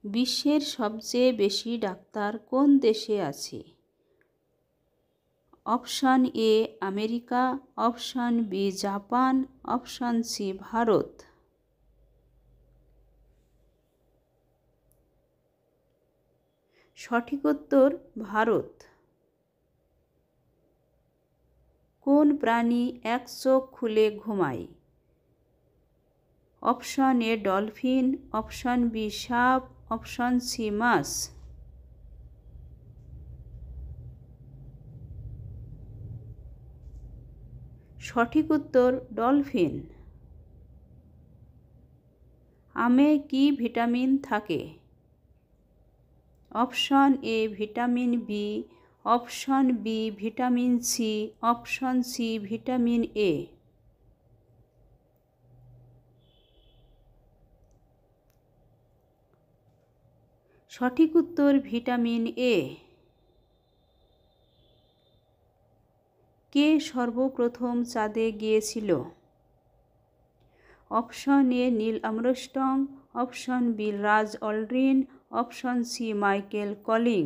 বিশ্বের সবচেয়ে বেশি ডাক্তার কোন দেশে আছে? Option A America, option B Japan, option C Bharat. সঠিক উত্তর ভারত। কোন প্রাণী এক চোখ খুলে ঘুমায়? Option A dolphin, option B সাপ, অপশান সি মাছ। সঠিক উত্তর ডলফিন। আমে কি ভিটামিন থাকে? Option A vitamin B, option B vitamin C, option C vitamin A. সঠিক উত্তর ভিটামিন এ। কে সর্বপ্রথম চাঁদে গিয়েছিল? Option A Neil Armstrong, option B রাজ Aldrin, option C Michael calling.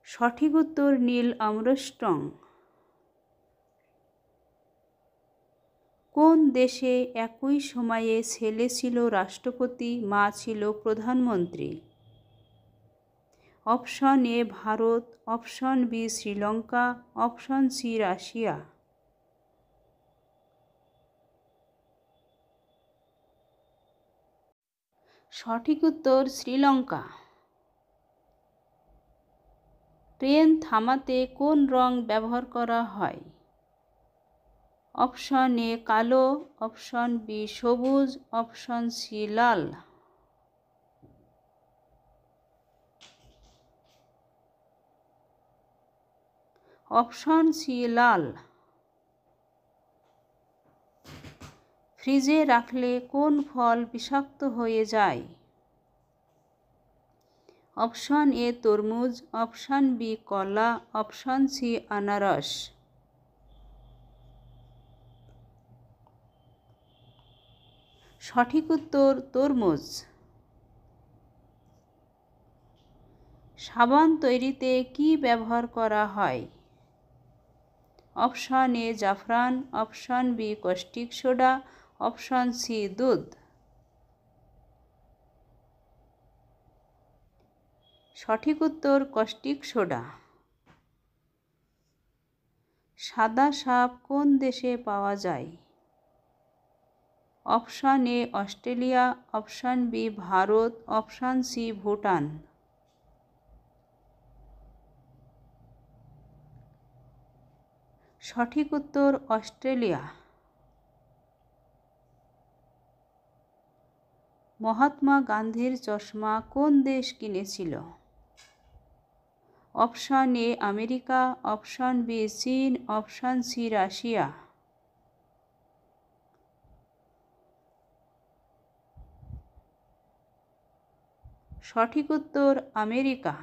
সঠিক উত্তর নীল আর্মস্ট্রং। কোন দেশে একই সময়ে ছেলে ছিল রাষ্ট্রপতি, মা ছিল প্রধানমন্ত্রী? Option A Bharat, option B Sri Lanka, option C Russia. সঠিক উত্তর শ্রীলঙ্কা। ট্রেন থামাতে কোন রং ব্যবহার করা হয়? অপশান এ কালো, অপশান বি সবুজ, অপশান সি লাল। অপশান সি লাল। ফ্রিজে রাখলে কোন ফল বিষাক্ত হয়ে যায়? অপশান এ তরমুজ, অপশান বি কলা, অপশান সি আনারস। সঠিক উত্তর তরমুজ। সাবান তৈরিতে কি ব্যবহার করা হয়? অপশান এ জাফরান, option B caustic soda, option C দুধ। সঠিক উত্তর কস্টিক সোডা। সাদা সাপ কোন দেশে পাওয়া যায়? Option A Australia, option B Bharat, option C Bhutan. সঠিক উত্তর অস্ট্রেলিয়া। মহাত্মা গান্ধীর চশমা কোন দেশ কিনেছিল? Option A America, option B চীন, অপশান সি রাশিয়া। সঠিক উত্তর আমেরিকা।